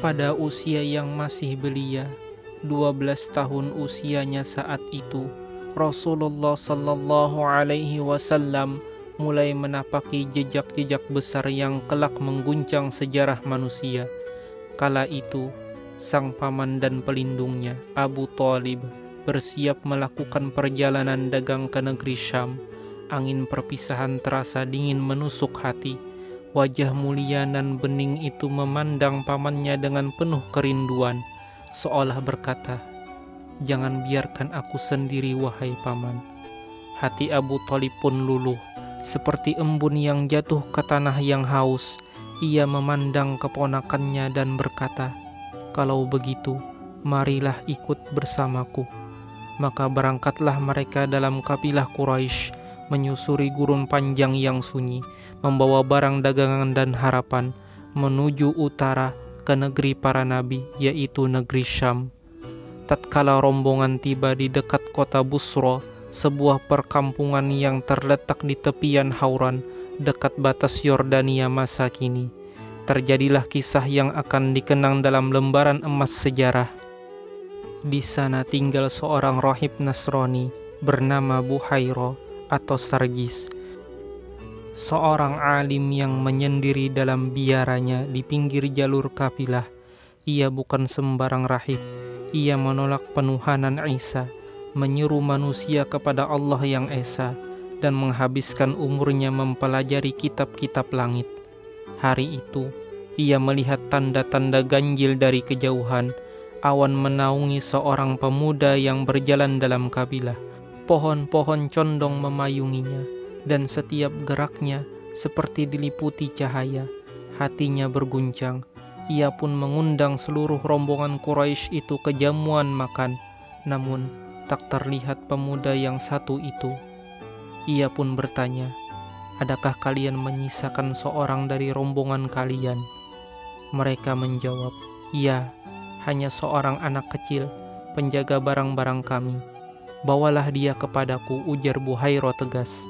Pada usia yang masih belia, 12 tahun usianya saat itu, Rasulullah Sallallahu Alaihi Wasallam mulai menapaki jejak-jejak besar yang kelak mengguncang sejarah manusia. Kala itu, sang paman dan pelindungnya, Abu Thalib, bersiap melakukan perjalanan dagang ke negeri Syam. Angin perpisahan terasa dingin menusuk hati. Wajah mulia dan bening itu memandang pamannya dengan penuh kerinduan, seolah berkata, "Jangan biarkan aku sendiri, wahai paman." Hati Abu Thalib pun luluh, seperti embun yang jatuh ke tanah yang haus. Ia memandang keponakannya dan berkata, "Kalau begitu, marilah ikut bersamaku." Maka berangkatlah mereka dalam kabilah Quraisy, menyusuri gurun panjang yang sunyi, membawa barang dagangan dan harapan, menuju utara ke negeri para nabi, yaitu negeri Syam. Tatkala rombongan tiba di dekat kota Busra, sebuah perkampungan yang terletak di tepian Hauran, dekat batas Yordania masa kini, terjadilah kisah yang akan dikenang dalam lembaran emas sejarah. Di sana tinggal seorang rahib Nasrani bernama Buhaira atau Sarjis, seorang alim yang menyendiri dalam biaranya di pinggir jalur kafilah. Ia bukan sembarang rahib. Ia menolak penuhanan Isa, menyeru manusia kepada Allah yang Esa, dan menghabiskan umurnya mempelajari kitab-kitab langit. Hari itu, ia melihat tanda-tanda ganjil dari kejauhan. Awan menaungi seorang pemuda yang berjalan dalam kabilah. Pohon-pohon condong memayunginya, dan setiap geraknya seperti diliputi cahaya. Hatinya berguncang. Ia pun mengundang seluruh rombongan Quraisy itu ke jamuan makan. Namun, tak terlihat pemuda yang satu itu. Ia pun bertanya, "Adakah kalian menyisakan seorang dari rombongan kalian?" Mereka menjawab, "Ya, hanya seorang anak kecil, penjaga barang-barang kami." "Bawalah dia kepadaku," ujar Buhaira tegas.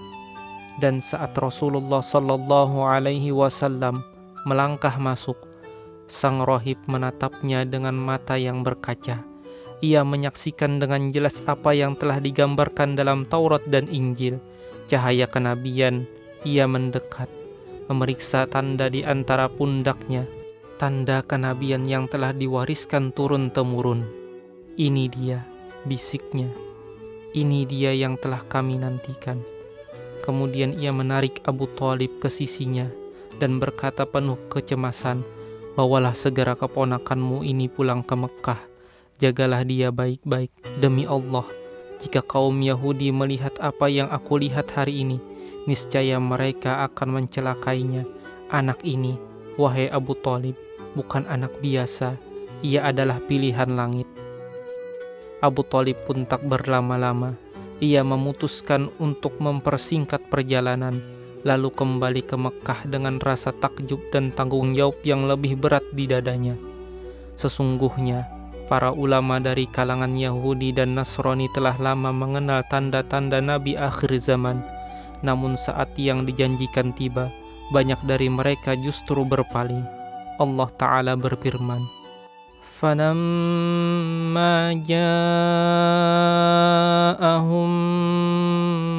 Dan saat Rasulullah Sallallahu Alaihi Wasallam melangkah masuk, sang rohib menatapnya dengan mata yang berkaca. Ia menyaksikan dengan jelas apa yang telah digambarkan dalam Taurat dan Injil. Cahaya kenabian. Ia mendekat, memeriksa tanda di antara pundaknya, tanda kenabian yang telah diwariskan turun-temurun. "Ini dia," bisiknya. "Ini dia yang telah kami nantikan." Kemudian ia menarik Abu Thalib ke sisinya dan berkata penuh kecemasan, "Bawalah segera keponakanmu ini pulang ke Mekah. Jagalah dia baik-baik. Demi Allah, jika kaum Yahudi melihat apa yang aku lihat hari ini, niscaya mereka akan mencelakainya. Anak ini, wahai Abu Thalib, bukan anak biasa. Ia adalah pilihan langit." Abu Thalib pun tak berlama-lama. Ia memutuskan untuk mempersingkat perjalanan, lalu kembali ke Mekah dengan rasa takjub dan tanggung jawab yang lebih berat di dadanya. Sesungguhnya, para ulama dari kalangan Yahudi dan Nasrani telah lama mengenal tanda-tanda Nabi akhir zaman. Namun saat yang dijanjikan tiba, banyak dari mereka justru berpaling. Allah Ta'ala berfirman, "Falamma ja'ahum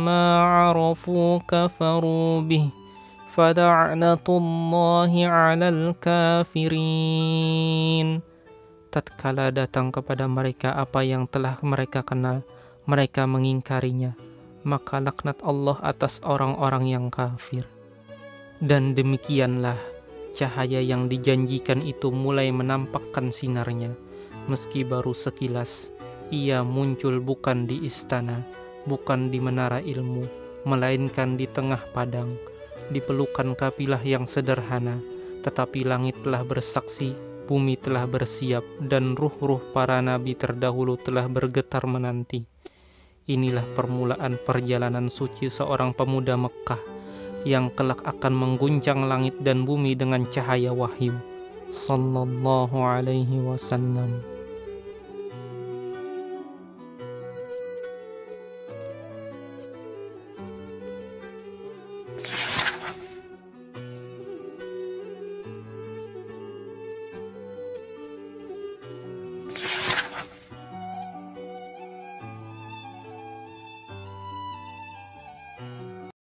ma 'arafu kafaru bih, fada'natullahi 'alal kafirin." Tatkala datang kepada mereka apa yang telah mereka kenal, mereka mengingkarinya, maka laknat Allah atas orang-orang yang kafir. Dan demikianlah cahaya yang dijanjikan itu mulai menampakkan sinarnya. Meski baru sekilas, ia muncul bukan di istana, bukan di menara ilmu, melainkan di tengah padang, di pelukan kafilah yang sederhana. Tetapi langit telah bersaksi, bumi telah bersiap, dan ruh-ruh para nabi terdahulu telah bergetar menanti. Inilah permulaan perjalanan suci seorang pemuda Mekkah yang kelak akan mengguncang langit dan bumi dengan cahaya wahyu. Sallallahu Alaihi Wasallam.